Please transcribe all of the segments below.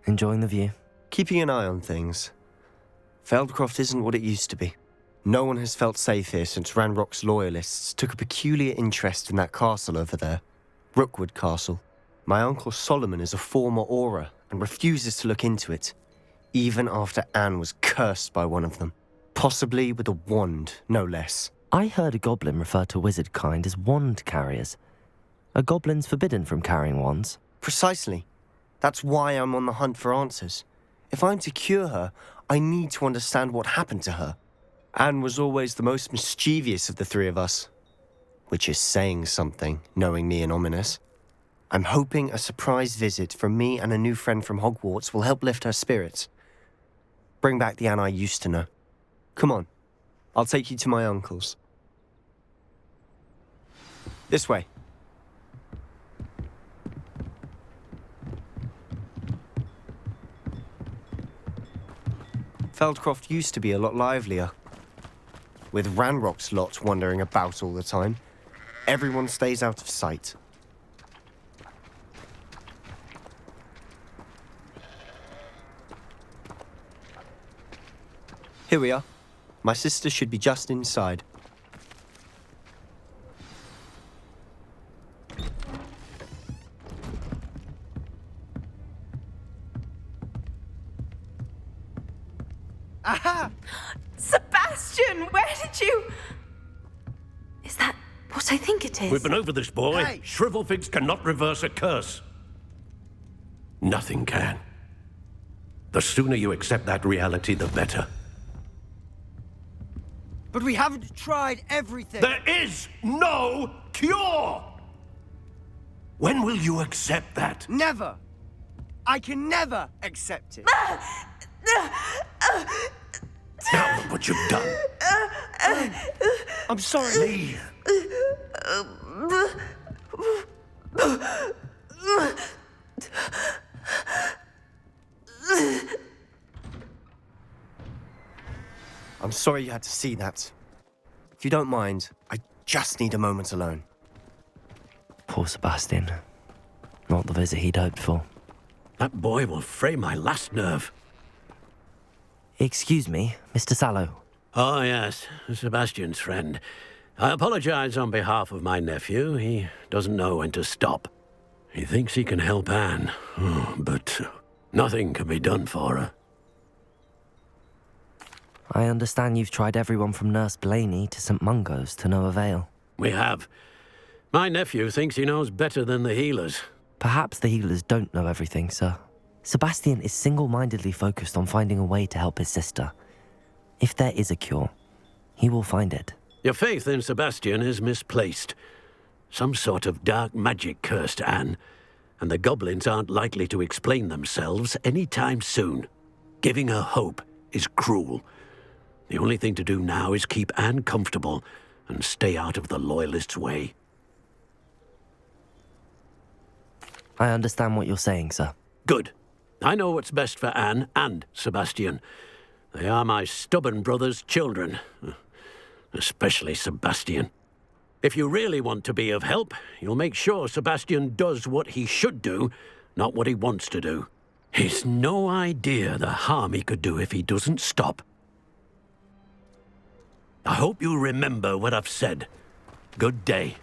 Enjoying the view? Keeping an eye on things. Feldcroft isn't what it used to be. No one has felt safe here since Ranrock's loyalists took a peculiar interest in that castle over there. Rookwood Castle. My uncle Solomon is a former Auror and refuses to look into it, even after Anne was cursed by one of them. Possibly with a wand, no less. I heard a goblin refer to wizard kind as wand carriers. Are goblins forbidden from carrying wands? Precisely. That's why I'm on the hunt for answers. If I'm to cure her, I need to understand what happened to her. Anne was always the most mischievous of the three of us. Which is saying something, knowing me and Ominous. I'm hoping a surprise visit from me and a new friend from Hogwarts will help lift her spirits. Bring back the Anne I used to know. Come on, I'll take you to my uncle's. This way. Feldcroft used to be a lot livelier. With Ranrock's lot wandering about all the time, everyone stays out of sight. Here we are. My sister should be just inside. Aha! Sebastian, where did you... Is that what I think it is? We've been over this, boy. Hey. Shrivelfigs cannot reverse a curse. Nothing can. The sooner you accept that reality, the better. But we haven't tried everything. There is no cure! When will you accept that? Never. I can never accept it. Now look what you've done. I'm sorry. Leave. I'm sorry you had to see that. If you don't mind, I just need a moment alone. Poor Sebastian. Not the visit he'd hoped for. That boy will fray my last nerve. Excuse me, Mr. Sallow. Oh, yes, Sebastian's friend. I apologize on behalf of my nephew. He doesn't know when to stop. He thinks he can help Anne, but nothing can be done for her. I understand you've tried everyone from Nurse Blaney to St. Mungo's to no avail. We have. My nephew thinks he knows better than the healers. Perhaps the healers don't know everything, sir. Sebastian is single-mindedly focused on finding a way to help his sister. If there is a cure, he will find it. Your faith in Sebastian is misplaced. Some sort of dark magic cursed Anne, and the goblins aren't likely to explain themselves anytime soon. Giving her hope is cruel. The only thing to do now is keep Anne comfortable and stay out of the Loyalists' way. I understand what you're saying, sir. Good. I know what's best for Anne and Sebastian. They are my stubborn brother's children. Especially Sebastian. If you really want to be of help, you'll make sure Sebastian does what he should do, not what he wants to do. He's no idea the harm he could do if he doesn't stop. I hope you remember what I've said. Good day.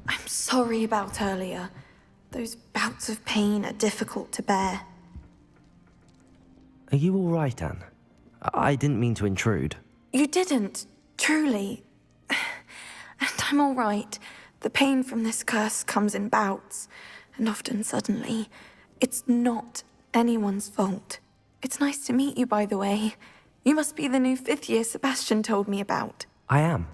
I'm sorry about earlier. Those bouts of pain are difficult to bear. Are you all right, Anne? I didn't mean to intrude. You didn't, truly. And I'm all right. The pain from this curse comes in bouts, and often suddenly. It's not anyone's fault. It's nice to meet you, by the way. You must be the new 5th year Sebastian told me about. I am.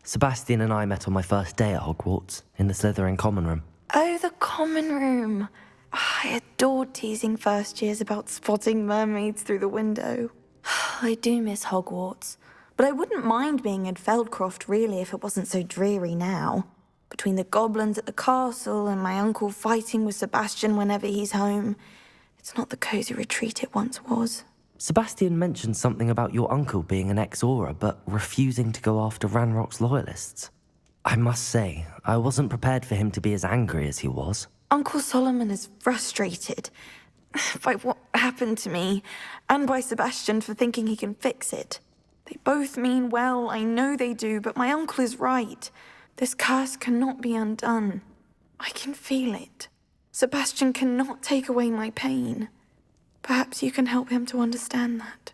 Sebastian and I met on my first day at Hogwarts, in the Slytherin common room. Oh, the common room. I adored teasing first years about spotting mermaids through the window. I do miss Hogwarts, but I wouldn't mind being in Feldcroft, really, if it wasn't so dreary now. Between the goblins at the castle and my uncle fighting with Sebastian whenever he's home, it's not the cosy retreat it once was. Sebastian mentioned something about your uncle being an ex-Aura, but refusing to go after Ranrock's loyalists. I must say, I wasn't prepared for him to be as angry as he was. Uncle Solomon is frustrated by what happened to me, and by Sebastian for thinking he can fix it. They both mean well, I know they do, but my uncle is right. This curse cannot be undone. I can feel it. Sebastian cannot take away my pain. Perhaps you can help him to understand that.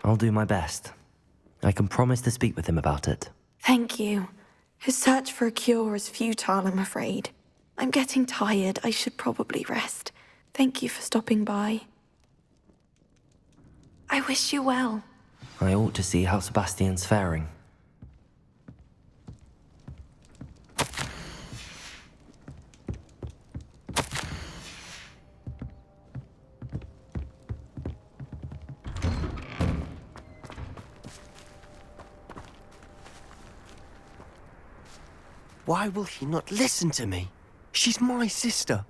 I'll do my best. I can promise to speak with him about it. Thank you. His search for a cure is futile, I'm afraid. I'm getting tired. I should probably rest. Thank you for stopping by. I wish you well. I ought to see how Sebastian's faring. Why will he not listen to me? She's my sister.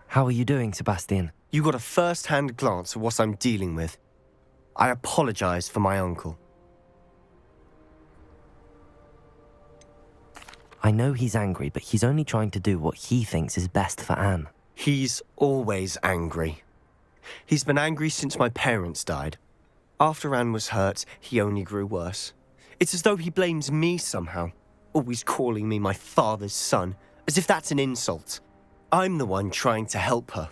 How are you doing, Sebastian? You got a first-hand glance at what I'm dealing with. I apologize for my uncle. I know he's angry, but he's only trying to do what he thinks is best for Anne. He's always angry. He's been angry since my parents died. After Anne was hurt, he only grew worse. It's as though he blames me somehow, always calling me my father's son, as if that's an insult. I'm the one trying to help her.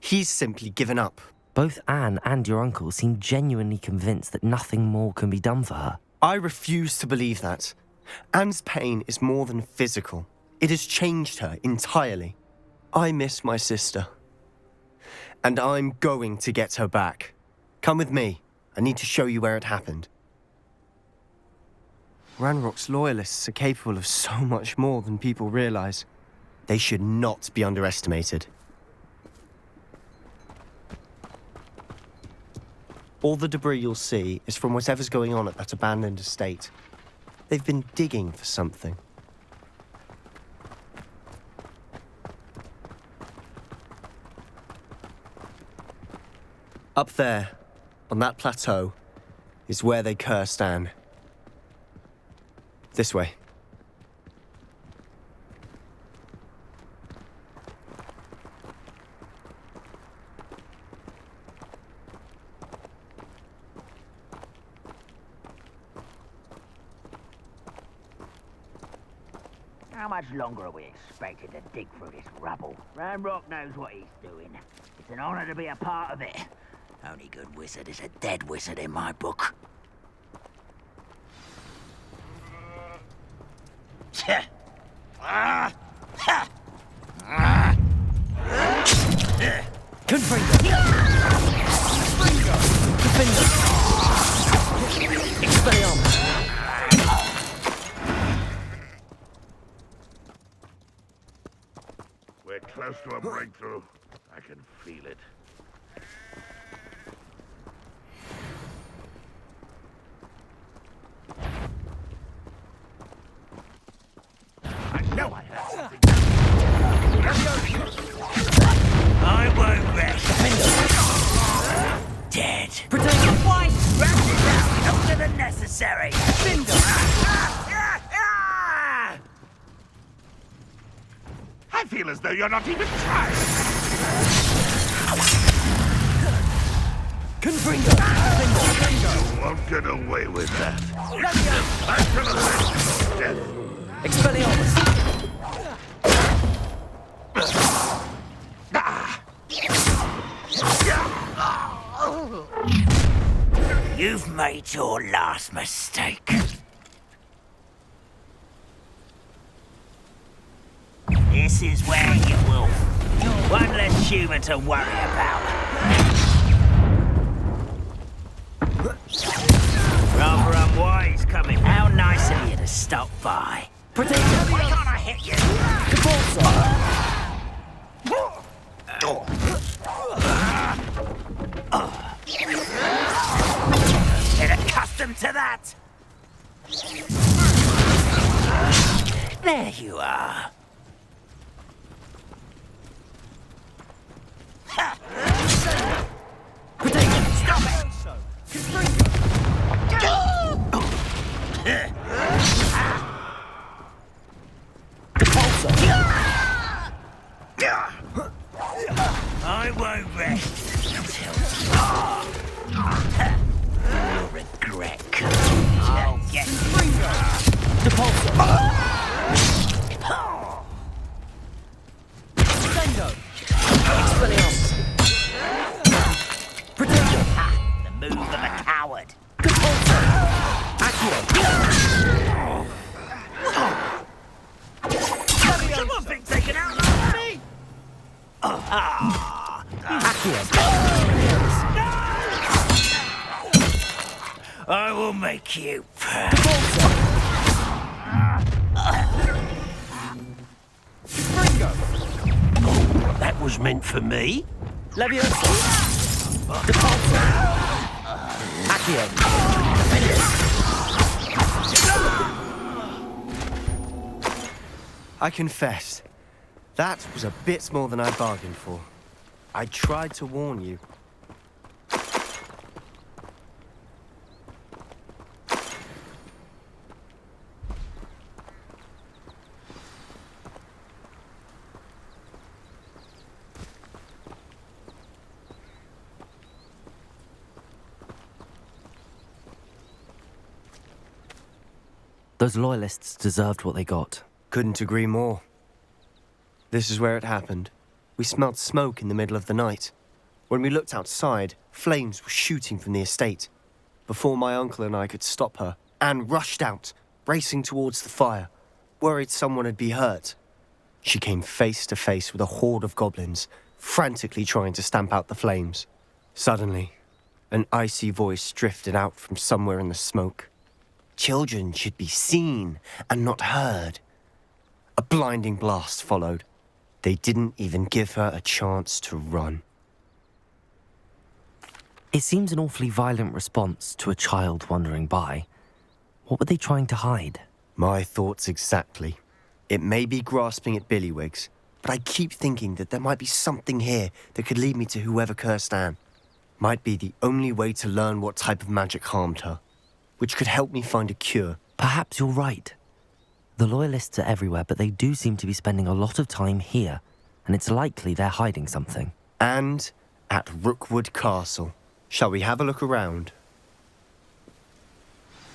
He's simply given up. Both Anne and your uncle seem genuinely convinced that nothing more can be done for her. I refuse to believe that. Anne's pain is more than physical. It has changed her entirely. I miss my sister. And I'm going to get her back. Come with me. I need to show you where it happened. Ranrock's loyalists are capable of so much more than people realize. They should not be underestimated. All the debris you'll see is from whatever's going on at that abandoned estate. They've been digging for something. Up there, on that plateau, is where they cursed Anne. This way. How much longer are we expected to dig through this rubble? Ranrock knows what he's doing. It's an honor to be a part of it. Only good wizard is a dead wizard in my book. We're close to a breakthrough. I can feel it. I know I have something. I won't rest. Dead. Twice. Wrapped it down longer than necessary. I feel as though you're not even trying. Confringo! You won't get away with that. I'm gonna let you death. Expelliarmus! You've made your last mistake. This is where you will. One less human to worry about. Rather unwise coming. How nice of you to stop by. Why can't I hit you? Get accustomed to that. There you are. Ha! coward. Someone's been taken out of me! I will make you pay. That was meant for me? I confess, that was a bit more than I bargained for. I tried to warn you. Those loyalists deserved what they got. Couldn't agree more. This is where it happened. We smelled smoke in the middle of the night. When we looked outside, flames were shooting from the estate. Before my uncle and I could stop her, Anne rushed out, racing towards the fire, worried someone would be hurt. She came face to face with a horde of goblins, frantically trying to stamp out the flames. Suddenly, an icy voice drifted out from somewhere in the smoke. Children should be seen and not heard. A blinding blast followed. They didn't even give her a chance to run. It seems an awfully violent response to a child wandering by. What were they trying to hide? My thoughts exactly. It may be grasping at Billywigs, but I keep thinking that there might be something here that could lead me to whoever cursed Anne. Might be the only way to learn what type of magic harmed her, which could help me find a cure. Perhaps you're right. The Loyalists are everywhere, but they do seem to be spending a lot of time here, and it's likely they're hiding something. And at Rookwood Castle. Shall we have a look around?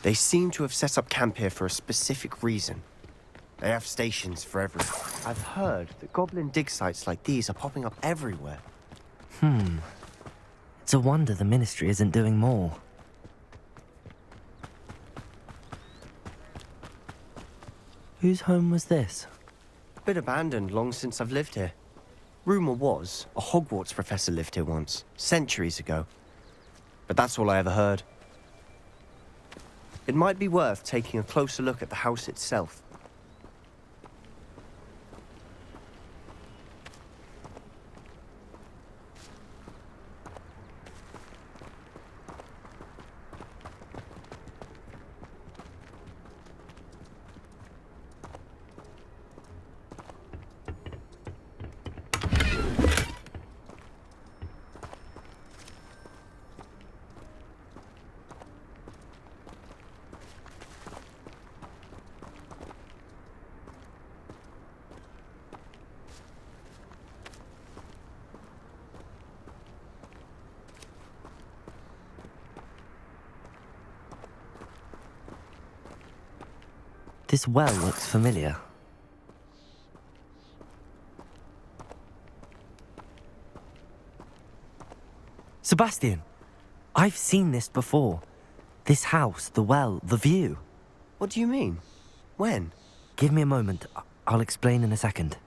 They seem to have set up camp here for a specific reason. They have stations for everyone. I've heard that goblin dig sites like these are popping up everywhere. It's a wonder the Ministry isn't doing more. Whose home was this? Been abandoned long since I've lived here. Rumour was a Hogwarts professor lived here once, centuries ago. But that's all I ever heard. It might be worth taking a closer look at the house itself. This well looks familiar. Sebastian! I've seen this before. This house, the well, the view. What do you mean? When? Give me a moment. I'll explain in a second.